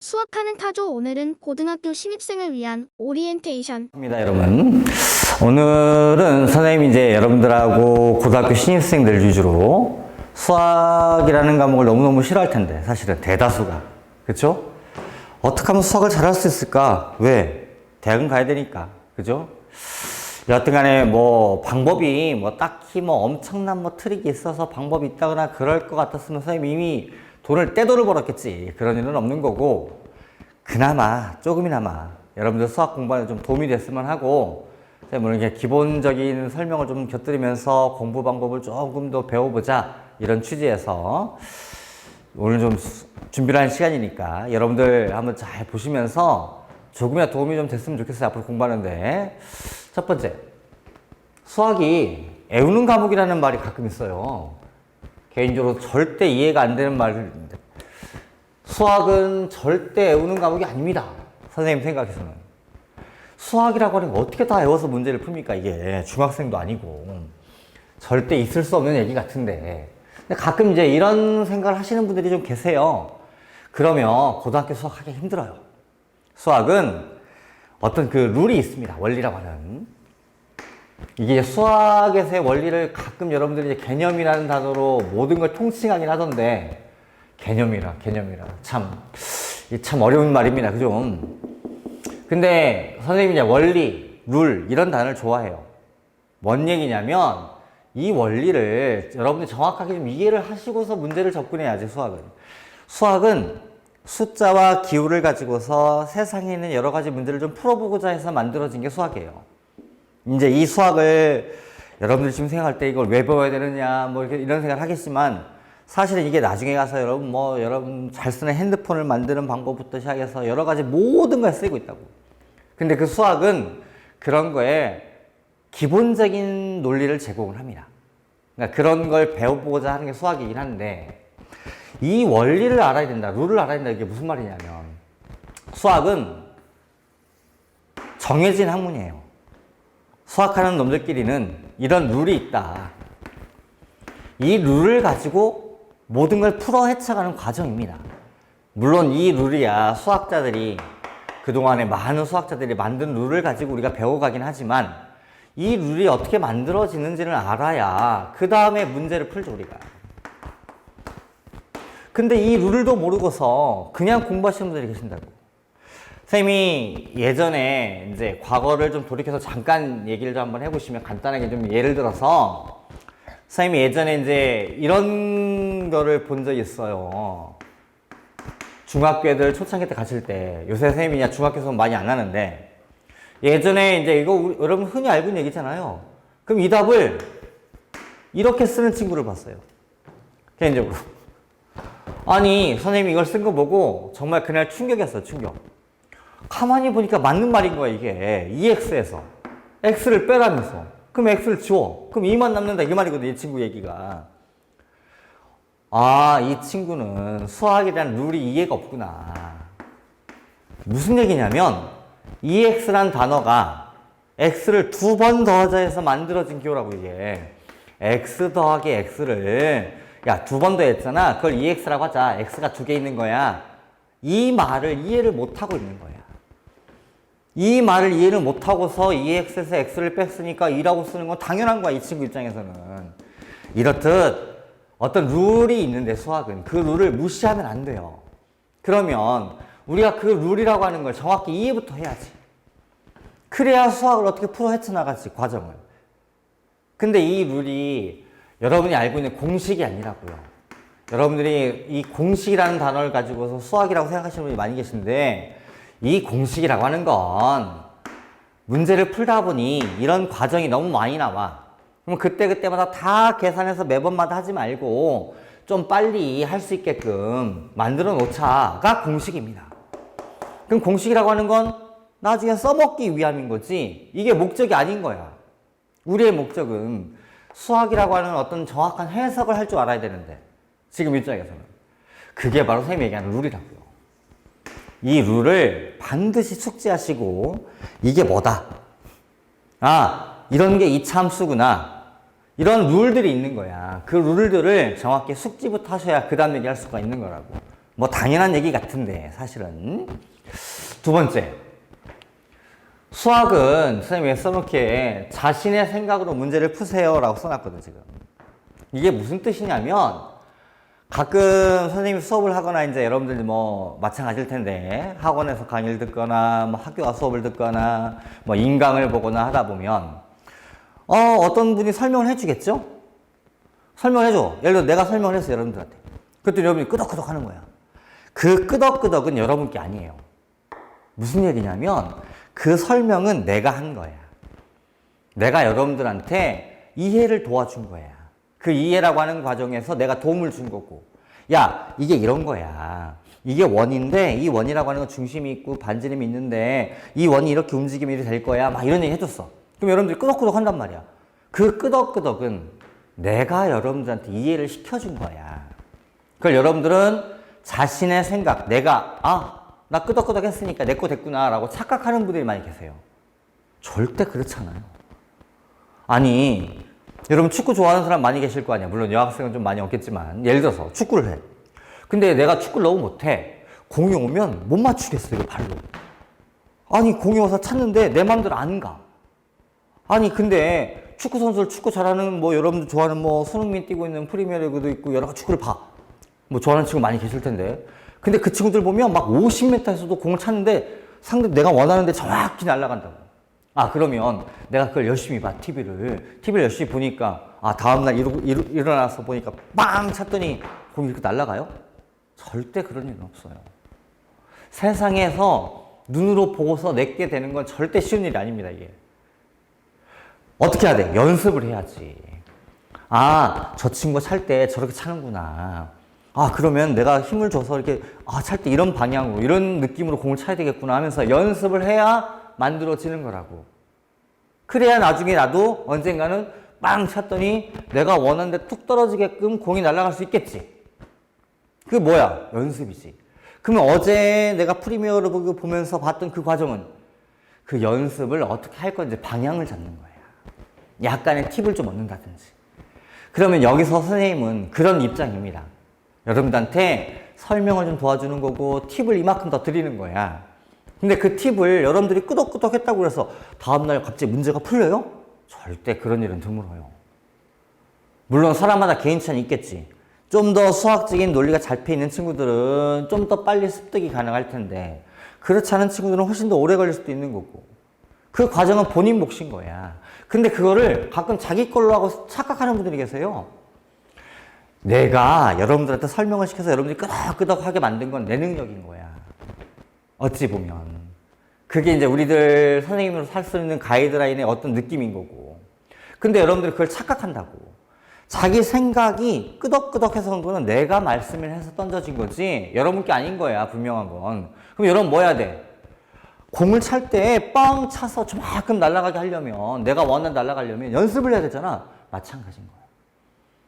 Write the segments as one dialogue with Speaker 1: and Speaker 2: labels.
Speaker 1: 수학하는 타조. 오늘은 고등학교 신입생을 위한 오리엔테이션.
Speaker 2: 입니다, 여러분. 오늘은 선생님이 이제 여러분들하고 고등학교 신입생들 위주로 수학이라는 과목을 너무너무 싫어할 텐데, 사실은 대다수가. 그쵸? 어떻게 하면 수학을 잘할 수 있을까? 왜? 대학은 가야 되니까. 그죠? 여하튼 간에 방법이 딱히 엄청난 트릭이 있어서 방법이 있다거나 그럴 것 같았으면 선생님이 이미 떼돈을 벌었겠지. 그런 일은 없는 거고, 그나마, 조금이나마 여러분들 수학 공부에 좀 도움이 됐으면 하고, 선생님은 이렇게 기본적인 설명을 좀 곁들이면서 공부 방법을 조금 더 배워보자. 이런 취지에서 오늘 좀 준비를 한 시간이니까 여러분들 한번 잘 보시면서 조금이나 도움이 좀 됐으면 좋겠어요. 앞으로 공부하는데. 첫 번째, 수학이 애우는 과목이라는 말이 가끔 있어요. 개인적으로 절대 이해가 안 되는 말인데, 수학은 절대 애우는 과목이 아닙니다. 선생님 생각에서는. 수학이라고 하는 거 어떻게 다 애워서 문제를 풉니까? 이게 중학생도 아니고. 절대 있을 수 없는 얘기 같은데. 근데 가끔 이제 이런 생각을 하시는 분들이 좀 계세요. 그러면 고등학교 수학하기 힘들어요. 수학은 어떤 그 룰이 있습니다. 원리라고 하는. 이게 수학에서의 원리를 가끔 여러분들이 이제 개념이라는 단어로 모든 걸 통칭하긴 하던데, 개념이라. 참 어려운 말입니다. 그죠? 근데 선생님이 이제 원리, 룰, 이런 단어를 좋아해요. 뭔 얘기냐면, 이 원리를 여러분들이 정확하게 좀 이해를 하시고서 문제를 접근해야지, 수학은. 수학은 숫자와 기호를 가지고서 세상에 있는 여러 가지 문제를 좀 풀어보고자 해서 만들어진 게 수학이에요. 이제 이 수학을 여러분들 지금 생각할 때 이걸 왜 배워야 되느냐, 이런 생각을 하겠지만, 사실은 이게 나중에 가서 여러분 잘 쓰는 핸드폰을 만드는 방법부터 시작해서 여러 가지 모든 걸 쓰이고 있다고. 근데 그 수학은 그런 거에 기본적인 논리를 제공을 합니다. 그러니까 그런 걸 배워보고자 하는 게 수학이긴 한데, 이 원리를 알아야 된다, 룰을 알아야 된다, 이게 무슨 말이냐면, 수학은 정해진 학문이에요. 수학하는 놈들끼리는 이런 룰이 있다. 이 룰을 가지고 모든 걸 풀어 헤쳐가는 과정입니다. 물론 이 룰이야 수학자들이, 그동안에 많은 수학자들이 만든 룰을 가지고 우리가 배워가긴 하지만, 이 룰이 어떻게 만들어지는지를 알아야 그 다음에 문제를 풀죠, 우리가. 근데 이 룰도 모르고서 그냥 공부하시는 분들이 계신다고. 선생님이 예전에 이제 과거를 좀 돌이켜서 잠깐 얘기를 좀 한번 해보시면, 간단하게 좀 예를 들어서, 선생님이 예전에 이제 이런 거를 본 적이 있어요. 중학교 애들 초창기 때 가실 때, 요새 선생님이 중학교 수업 많이 안 하는데, 예전에 이제 이거 여러분 흔히 알고 있는 얘기잖아요. 그럼 이 답을 이렇게 쓰는 친구를 봤어요. 개인적으로. 아니, 선생님이 이걸 쓴 거 보고 정말 그날 충격이었어요, 충격. 가만히 보니까 맞는 말인 거야, 이게. EX에서. X를 빼라면서. 그럼 X를 지워. 그럼 2만 남는다, 이 말이거든, 이 친구 얘기가. 아, 이 친구는 수학에 대한 룰이 이해가 없구나. 무슨 얘기냐면, EX란 단어가 X를 2번 더하자 해서 만들어진 기호라고, 이게. X 더하기 X를, 야, 2번 더했잖아. 그걸 EX라고 하자. X가 2개 있는 거야. 이 말을 이해를 못하고 있는 거야. 이 말을 이해를 못하고서 EX에서 X를 뺐으니까 2라고 쓰는 건 당연한 거야, 이 친구 입장에서는. 이렇듯 어떤 룰이 있는데, 수학은 그 룰을 무시하면 안 돼요. 그러면 우리가 그 룰이라고 하는 걸 정확히 이해부터 해야지. 그래야 수학을 어떻게 풀어 헤쳐나갈지, 과정을. 근데 이 룰이 여러분이 알고 있는 공식이 아니라고요. 여러분들이 이 공식이라는 단어를 가지고서 수학이라고 생각하시는 분이 많이 계신데, 이 공식이라고 하는 건 문제를 풀다 보니 이런 과정이 너무 많이 나와. 그럼 그때그때마다 다 계산해서 매번마다 하지 말고 좀 빨리 할 수 있게끔 만들어 놓자가 공식입니다. 그럼 공식이라고 하는 건 나중에 써먹기 위함인 거지, 이게 목적이 아닌 거야. 우리의 목적은 수학이라고 하는 어떤 정확한 해석을 할 줄 알아야 되는데, 지금 입장에서는 그게 바로 선생님이 얘기하는 룰이라고요. 이 룰을 반드시 숙지하시고, 이게 뭐다, 아, 이런 게 이 참수구나, 이런 룰들이 있는 거야. 그 룰들을 정확히 숙지부터 하셔야 그 다음 얘기할 수가 있는 거라고. 뭐 당연한 얘기 같은데 사실은. 두 번째, 수학은 선생님이 왜 써놓기에 자신의 생각으로 문제를 푸세요 라고 써놨거든 지금. 이게 무슨 뜻이냐면 가끔 선생님이 수업을 하거나 이제 여러분들 뭐 마찬가지일 텐데 학원에서 강의를 듣거나 뭐 학교 와 수업을 듣거나 뭐 인강을 보거나 하다 보면 어떤 분이 설명을 해주겠죠? 설명을 해줘. 예를 들어 내가 설명을 했어 여러분들한테. 그랬더니 여러분이 끄덕끄덕 하는 거야. 그 끄덕끄덕은 여러분 게 아니에요. 무슨 얘기냐면 그 설명은 내가 한 거야. 내가 여러분들한테 이해를 도와준 거야. 그 이해라고 하는 과정에서 내가 도움을 준 거고. 야, 이게 이런 거야. 이게 원인데 이 원이라고 하는 건 중심이 있고 반지름이 있는데 이 원이 이렇게 움직이면 이렇게 될 거야. 막 이런 얘기 해줬어. 그럼 여러분들이 끄덕끄덕 한단 말이야. 그 끄덕끄덕은 내가 여러분들한테 이해를 시켜준 거야. 그걸 여러분들은 자신의 생각, 나 끄덕끄덕 했으니까 내 거 됐구나 라고 착각하는 분들이 많이 계세요. 절대 그렇잖아요. 아니, 여러분 축구 좋아하는 사람 많이 계실 거 아니야. 물론 여학생은 좀 많이 없겠지만 예를 들어서 축구를 해. 근데 내가 축구를 너무 못해. 공이 오면 못 맞추겠어 이거 발로. 아니 공이 와서 찼는데 내 맘대로 안 가. 아니 근데 축구 선수를 축구 잘하는 뭐 여러분들 좋아하는 뭐 손흥민 뛰고 있는 프리미어리그도 있고 여러 가지 축구를 봐. 뭐 좋아하는 친구 많이 계실 텐데. 근데 그 친구들 보면 막 50m에서도 공을 찼는데 상대 내가 원하는데 정확히 날아간다고. 그러면 내가 그걸 열심히 봐, TV를 열심히 보니까, 다음날 일어나서 보니까 빵 찼더니 공이 이렇게 날아가요? 절대 그런 일은 없어요. 세상에서 눈으로 보고서 내게 되는 건 절대 쉬운 일이 아닙니다, 이게. 어떻게 해야 돼? 연습을 해야지. 저 친구가 찰 때 저렇게 차는구나. 그러면 내가 힘을 줘서 이렇게, 찰 때 이런 방향으로, 이런 느낌으로 공을 차야 되겠구나 하면서 연습을 해야 만들어지는 거라고. 그래야 나중에 나도 언젠가는 빵 찼더니 내가 원하는 데 툭 떨어지게끔 공이 날아갈 수 있겠지. 그게 뭐야? 연습이지. 그러면 어제 내가 프리미어를 보면서 봤던 그 과정은 그 연습을 어떻게 할 건지 방향을 잡는 거야. 약간의 팁을 좀 얻는다든지. 그러면 여기서 선생님은 그런 입장입니다. 여러분들한테 설명을 좀 도와주는 거고 팁을 이만큼 더 드리는 거야. 근데 그 팁을 여러분들이 끄덕끄덕 했다고 해서 다음날 갑자기 문제가 풀려요? 절대 그런 일은 드물어요. 물론 사람마다 개인차는 있겠지. 좀 더 수학적인 논리가 잘 펴있는 친구들은 좀 더 빨리 습득이 가능할 텐데 그렇지 않은 친구들은 훨씬 더 오래 걸릴 수도 있는 거고 그 과정은 본인 몫인 거야. 근데 그거를 가끔 자기 걸로 하고 착각하는 분들이 계세요. 내가 여러분들한테 설명을 시켜서 여러분들이 끄덕끄덕하게 만든 건 내 능력인 거야. 어찌 보면. 그게 이제 우리들 선생님으로 살 수 있는 가이드라인의 어떤 느낌인 거고. 근데 여러분들이 그걸 착각한다고. 자기 생각이 끄덕끄덕해서 온 거는 내가 말씀을 해서 던져진 거지 여러분께 아닌 거야, 분명한 건. 그럼 여러분 뭐 해야 돼? 공을 찰 때 빵 차서 조금 날아가게 하려면 내가 원하는 날아가려면 연습을 해야 되잖아. 마찬가지인 거야.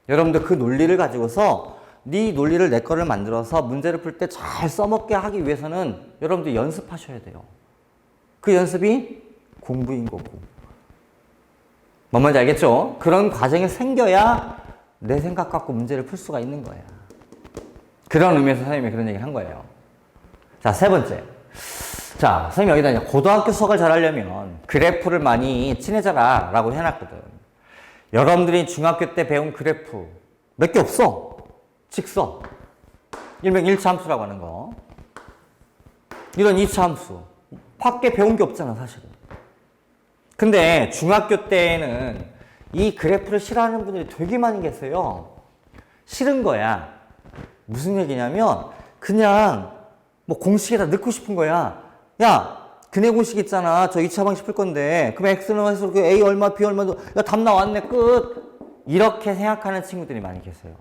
Speaker 2: 여러분들 그 논리를 가지고서 네 논리를 내 거를 만들어서 문제를 풀 때 잘 써먹게 하기 위해서는 여러분들 연습하셔야 돼요. 그 연습이 공부인 거고. 뭔 말인지 알겠죠? 그런 과정이 생겨야 내 생각 갖고 문제를 풀 수가 있는 거야. 그런 의미에서 선생님이 그런 얘기를 한 거예요. 자, 세 번째. 자, 선생님이 여기다 이제 고등학교 수학을 잘하려면 그래프를 많이 친해져라 라고 해놨거든. 여러분들이 중학교 때 배운 그래프 몇 개 없어. 직선, 일명 1차 함수라고 하는 거. 이런 2차 함수. 밖에 배운 게 없잖아, 사실은. 근데 중학교 때에는 이 그래프를 싫어하는 분들이 되게 많이 계세요. 싫은 거야. 무슨 얘기냐면 그냥 뭐 공식에다 넣고 싶은 거야. 야, 근해 공식 있잖아. 저 2차 방식 풀 건데 그럼 X는 해서 그 A 얼마, B 얼마도 야, 답 나왔네, 끝. 이렇게 생각하는 친구들이 많이 계세요.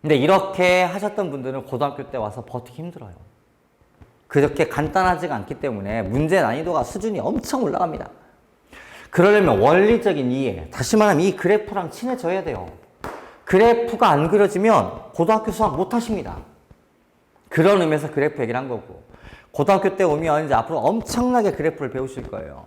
Speaker 2: 근데 이렇게 하셨던 분들은 고등학교 때 와서 버티기 힘들어요. 그렇게 간단하지가 않기 때문에 문제 난이도가 수준이 엄청 올라갑니다. 그러려면 원리적인 이해, 다시 말하면 이 그래프랑 친해져야 돼요. 그래프가 안 그려지면 고등학교 수학 못 하십니다. 그런 의미에서 그래프 얘기를 한 거고. 고등학교 때 오면 이제 앞으로 엄청나게 그래프를 배우실 거예요.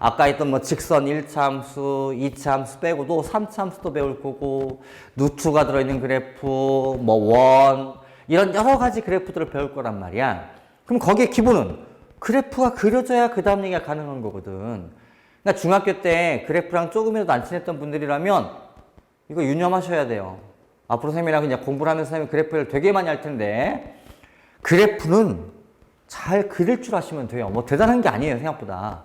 Speaker 2: 아까 했던 뭐 직선 1차 함수, 2차 함수 빼고도 3차 함수도 배울 거고, 누추가 들어있는 그래프, 뭐 원, 이런 여러 가지 그래프들을 배울 거란 말이야. 그럼 거기에 기본은 그래프가 그려져야 그 다음 얘기가 가능한 거거든. 그러니까 중학교 때 그래프랑 조금이라도 안 친했던 분들이라면 이거 유념하셔야 돼요. 앞으로 쌤이랑 그냥 공부를 하면서 쌤이 그래프를 되게 많이 할 텐데 그래프는 잘 그릴 줄 아시면 돼요. 뭐 대단한 게 아니에요, 생각보다.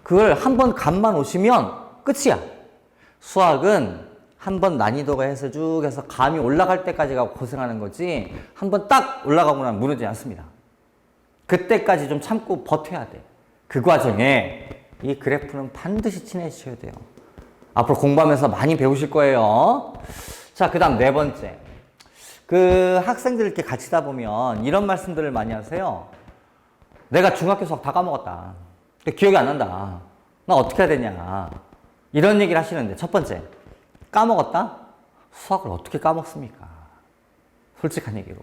Speaker 2: 그걸 한번 감만 오시면 끝이야. 수학은 한번 난이도가 해서 쭉 해서 감이 올라갈 때까지가 고생하는 거지 한번 딱 올라가고 나면 무너지지 않습니다. 그때까지 좀 참고 버텨야 돼. 그 과정에 이 그래프는 반드시 친해지셔야 돼요. 앞으로 공부하면서 많이 배우실 거예요. 자, 그 다음 네 번째. 그 학생들 이렇게 가르치다 보면 이런 말씀들을 많이 하세요. 내가 중학교 수학 다 까먹었다. 기억이 안 난다. 나 어떻게 해야 되냐. 이런 얘기를 하시는데 첫 번째. 까먹었다? 수학을 어떻게 까먹습니까? 솔직한 얘기로.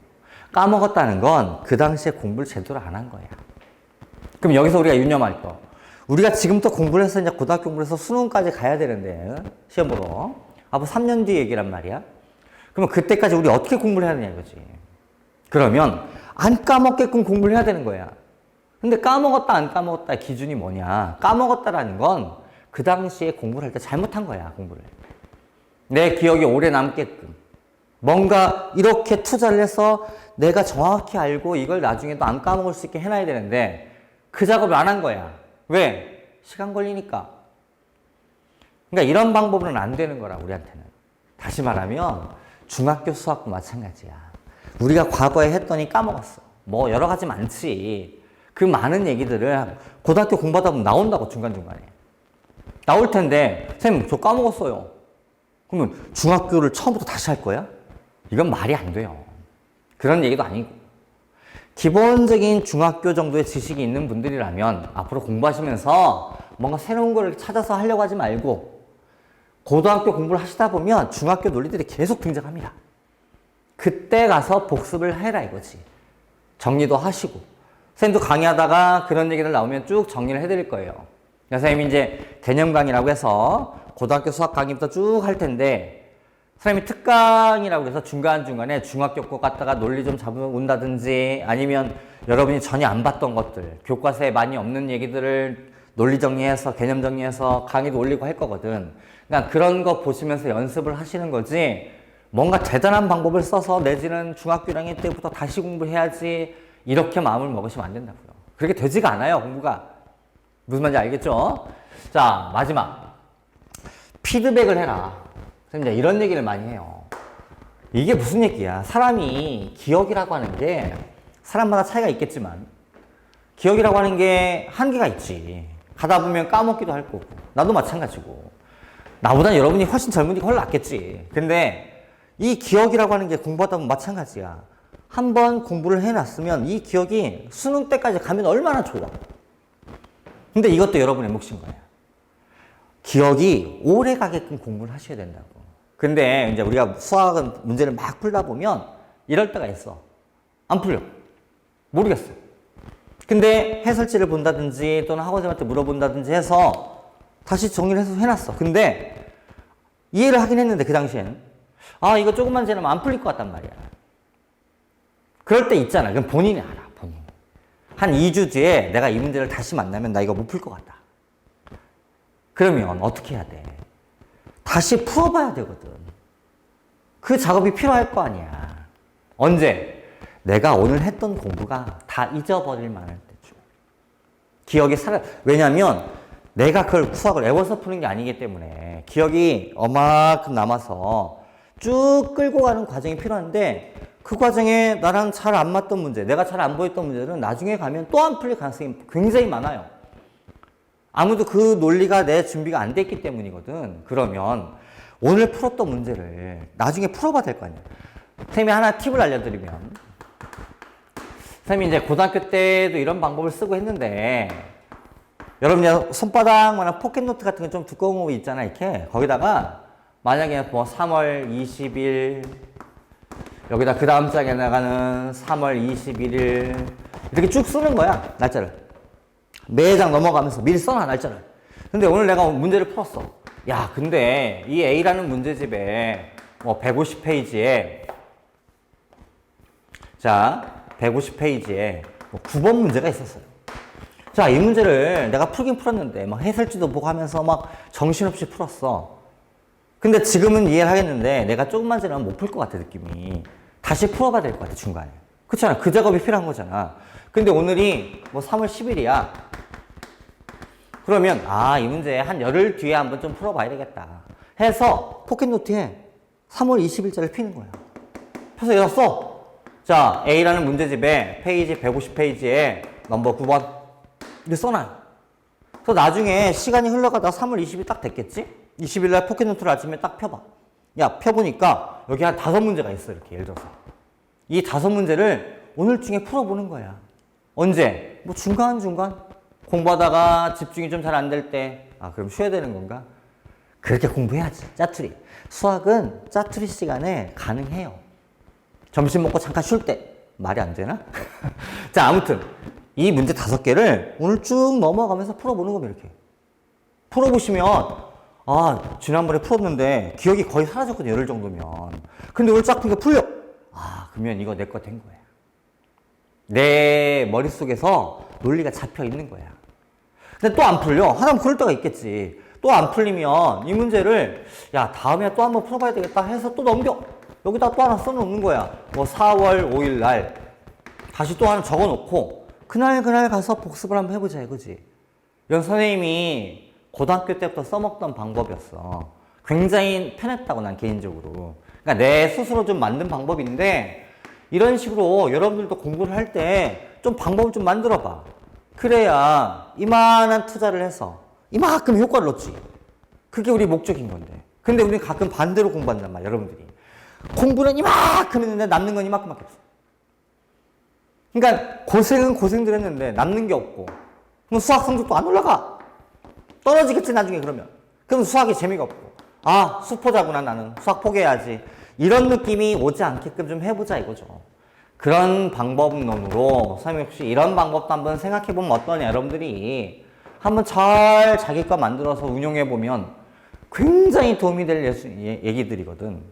Speaker 2: 까먹었다는 건 그 당시에 공부를 제대로 안 한 거야. 그럼 여기서 우리가 유념할 거. 우리가 지금부터 공부를 해서 이제 고등학교 공부를 해서 수능까지 가야 되는데, 시험 보러. 앞으로 3년 뒤 얘기란 말이야. 그러면 그때까지 우리 어떻게 공부를 해야 되냐 이거지. 그러면 안 까먹게끔 공부를 해야 되는 거야. 근데 까먹었다 안 까먹었다 기준이 뭐냐. 까먹었다라는 건 그 당시에 공부를 할 때 잘못한 거야, 공부를. 내 기억이 오래 남게끔. 뭔가 이렇게 투자를 해서 내가 정확히 알고 이걸 나중에도 안 까먹을 수 있게 해놔야 되는데 그 작업을 안 한 거야. 왜? 시간 걸리니까. 그러니까 이런 방법은 안 되는 거라, 우리한테는. 다시 말하면 중학교 수학도 마찬가지야. 우리가 과거에 했더니 까먹었어. 뭐 여러 가지 많지. 그 많은 얘기들을 고등학교 공부하다 보면 나온다고, 중간중간에. 나올 텐데 선생님 저 까먹었어요. 그러면 중학교를 처음부터 다시 할 거야? 이건 말이 안 돼요. 그런 얘기도 아니고. 기본적인 중학교 정도의 지식이 있는 분들이라면 앞으로 공부하시면서 뭔가 새로운 걸 찾아서 하려고 하지 말고 고등학교 공부를 하시다 보면 중학교 논리들이 계속 등장합니다. 그때 가서 복습을 해라 이거지. 정리도 하시고. 선생님도 강의하다가 그런 얘기들 나오면 쭉 정리를 해드릴 거예요. 선생님이 이제 개념 강의라고 해서 고등학교 수학 강의부터 쭉 할 텐데 선생님이 특강이라고 해서 중간중간에 중학교 거 갖다가 논리 좀 잡아온다든지 아니면 여러분이 전혀 안 봤던 것들, 교과서에 많이 없는 얘기들을 논리 정리해서 개념 정리해서 강의도 올리고 할 거거든. 그러니까 그런 거 보시면서 연습을 하시는 거지 뭔가 대단한 방법을 써서 내지는 중학교 1학년 때부터 다시 공부해야지 이렇게 마음을 먹으시면 안 된다고요. 그렇게 되지가 않아요, 공부가. 무슨 말인지 알겠죠? 자, 마지막. 피드백을 해라. 선생님, 이런 얘기를 많이 해요. 이게 무슨 얘기야? 사람이 기억이라고 하는 게 사람마다 차이가 있겠지만 기억이라고 하는 게 한계가 있지. 가다 보면 까먹기도 할 거고. 나도 마찬가지고. 나보다 여러분이 훨씬 젊으니까 훨씬 낫겠지. 근데 이 기억이라고 하는 게 공부하다 보면 마찬가지야. 한번 공부를 해놨으면 이 기억이 수능 때까지 가면 얼마나 좋아. 근데 이것도 여러분의 몫인 거야. 기억이 오래 가게끔 공부를 하셔야 된다고. 근데 이제 우리가 수학은 문제를 막 풀다 보면 이럴 때가 있어. 안 풀려. 모르겠어. 근데 해설지를 본다든지 또는 학원생한테 물어본다든지 해서 다시 정리를 해서 해놨어. 근데 이해를 하긴 했는데 그 당시에는 아, 이거 조금만 지나면 안 풀릴 것 같단 말이야. 그럴 때 있잖아. 그럼 본인이 알아. 본인. 한 2주 뒤에 내가 이 문제를 다시 만나면 나 이거 못 풀 것 같다. 그러면 어떻게 해야 돼? 다시 풀어봐야 되거든. 그 작업이 필요할 거 아니야. 언제? 내가 오늘 했던 공부가 다 잊어버릴 만할 때쯤. 기억이 왜냐면 내가 그걸 수학을 외워서 푸는 게 아니기 때문에 기억이 어마큼 남아서 쭉 끌고 가는 과정이 필요한데 그 과정에 나랑 잘 안 맞던 문제, 내가 잘 안 보였던 문제는 나중에 가면 또 안 풀릴 가능성이 굉장히 많아요. 아무도 그 논리가 내 준비가 안 됐기 때문이거든. 그러면 오늘 풀었던 문제를 나중에 풀어봐야 될 거 아니야. 선생님이 하나 팁을 알려드리면 선생님이 이제 고등학교 때도 이런 방법을 쓰고 했는데 여러분 손바닥만한 포켓노트 같은 거 좀 두꺼운 거 있잖아. 이렇게 거기다가 만약에 뭐 3월 20일 여기다 그 다음 장에 나가는 3월 21일 이렇게 쭉 쓰는 거야. 날짜를. 매장 넘어가면서 미리 써놔, 날짜를. 근데 오늘 내가 문제를 풀었어. 야, 근데 이 A라는 문제집에 뭐 150페이지에 자, 150페이지에 9번 문제가 있었어요. 자, 이 문제를 내가 풀긴 풀었는데 막 해설지도 보고 하면서 막 정신없이 풀었어. 근데 지금은 이해를 하겠는데 내가 조금만 지나면 못 풀 것 같아, 느낌이. 다시 풀어봐야 될 것 같아, 중간에. 그렇잖아. 그 작업이 필요한 거잖아. 근데 오늘이 뭐 3월 10일이야. 그러면 이 문제 한 열흘 뒤에 한번 좀 풀어봐야 되겠다 해서 포켓노트에 3월 20일자를 피는 거야. 펴서 여기다 써. 자, A라는 문제집에 페이지 150페이지에 넘버 9번 이렇게 써놔요. 그래서 나중에 시간이 흘러가다 3월 20일 딱 됐겠지? 20일 날 포켓노트를 아침에 딱 펴봐. 야, 펴보니까 여기 한 5문제가 있어. 이렇게 예를 들어서 이 5문제를 오늘 중에 풀어보는 거야. 언제? 뭐 중간중간 공부하다가 집중이 좀 잘 안 될 때, 그럼 쉬어야 되는 건가? 그렇게 공부해야지. 짜투리. 수학은 짜투리 시간에 가능해요. 점심 먹고 잠깐 쉴 때. 말이 안 되나? 자, 아무튼 이 문제 5개를 오늘 쭉 넘어가면서 풀어보는 겁니다. 이렇게 풀어보시면 지난번에 풀었는데 기억이 거의 사라졌거든요. 열흘 정도면. 근데 오늘 쫙 푸니까 풀려. 그러면 이거 내 거 된 거야. 내 머릿속에서 논리가 잡혀 있는 거야. 근데 또 안 풀려. 하나는 그럴 때가 있겠지. 또 안 풀리면 이 문제를 야, 다음에 또 한번 풀어봐야 되겠다 해서 또 넘겨. 여기다 또 하나 써놓는 거야. 뭐 4월 5일 날 다시 또 하나 적어놓고 그날 가서 복습을 한번 해보자 이거지. 이건 선생님이 고등학교 때부터 써먹던 방법이었어. 굉장히 편했다고 난 개인적으로. 그러니까 내 스스로 좀 만든 방법인데 이런 식으로 여러분들도 공부를 할 때 좀 방법을 좀 만들어 봐. 그래야 이만한 투자를 해서 이만큼 효과를 얻지. 그게 우리 목적인 건데. 근데 우리는 가끔 반대로 공부한단 말이야, 여러분들이. 공부는 이만큼 했는데 남는 건 이만큼밖에 없어. 그러니까 고생은 고생들 했는데 남는 게 없고. 그럼 수학 성적도 안 올라가. 떨어지겠지, 나중에 그러면. 그럼 수학이 재미가 없고. 수포자구나, 나는. 수학 포기해야지. 이런 느낌이 오지 않게끔 좀 해보자 이거죠. 그런 방법론으로 선생님 혹시 이런 방법도 한번 생각해보면 어떠냐, 여러분들이 한번 잘 자기 거 만들어서 운용해보면 굉장히 도움이 될 얘기들이거든.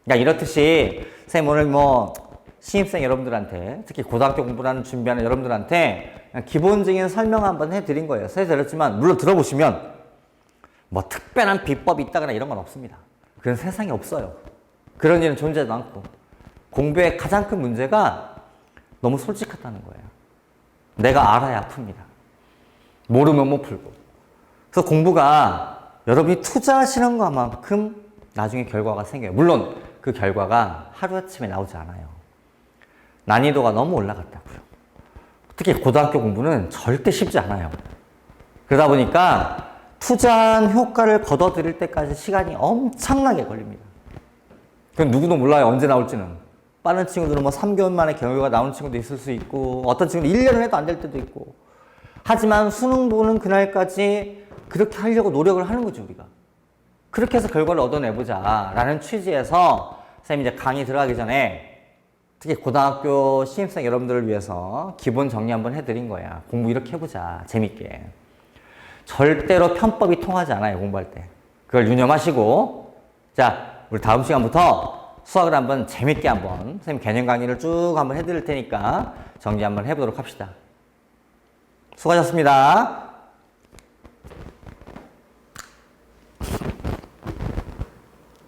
Speaker 2: 그러니까 이렇듯이 선생님 오늘 뭐 신입생 여러분들한테, 특히 고등학교 공부하는 준비하는 여러분들한테 그냥 기본적인 설명 한번 해드린 거예요. 서에서 그렇지만 물론 들어보시면 뭐 특별한 비법이 있다거나 이런 건 없습니다. 그런 세상에 없어요. 그런 일은 존재하지도 않고. 공부의 가장 큰 문제가 너무 솔직하다는 거예요. 내가 알아야 풉니다. 모르면 못 풀고. 그래서 공부가 여러분이 투자하시는 것만큼 나중에 결과가 생겨요. 물론 그 결과가 하루아침에 나오지 않아요. 난이도가 너무 올라갔다고요. 특히 고등학교 공부는 절대 쉽지 않아요. 그러다 보니까 투자한 효과를 거둬들일 때까지 시간이 엄청나게 걸립니다. 그건 누구도 몰라요. 언제 나올지는. 빠른 친구들은 뭐 3개월 만에 결과가 나오는 친구도 있을 수 있고 어떤 친구는 1년을 해도 안 될 때도 있고. 하지만 수능 보는 그날까지 그렇게 하려고 노력을 하는 거죠, 우리가. 그렇게 해서 결과를 얻어내보자 라는 취지에서 선생님이 이제 강의 들어가기 전에 특히 고등학교 신입생 여러분들을 위해서 기본 정리 한번 해드린 거야. 공부 이렇게 해보자, 재밌게. 절대로 편법이 통하지 않아요, 공부할 때. 그걸 유념하시고, 자, 우리 다음 시간부터 수학을 한번 재밌게 한번 선생님 개념 강의를 쭉 한번 해드릴 테니까 정리 한번 해보도록 합시다. 수고하셨습니다.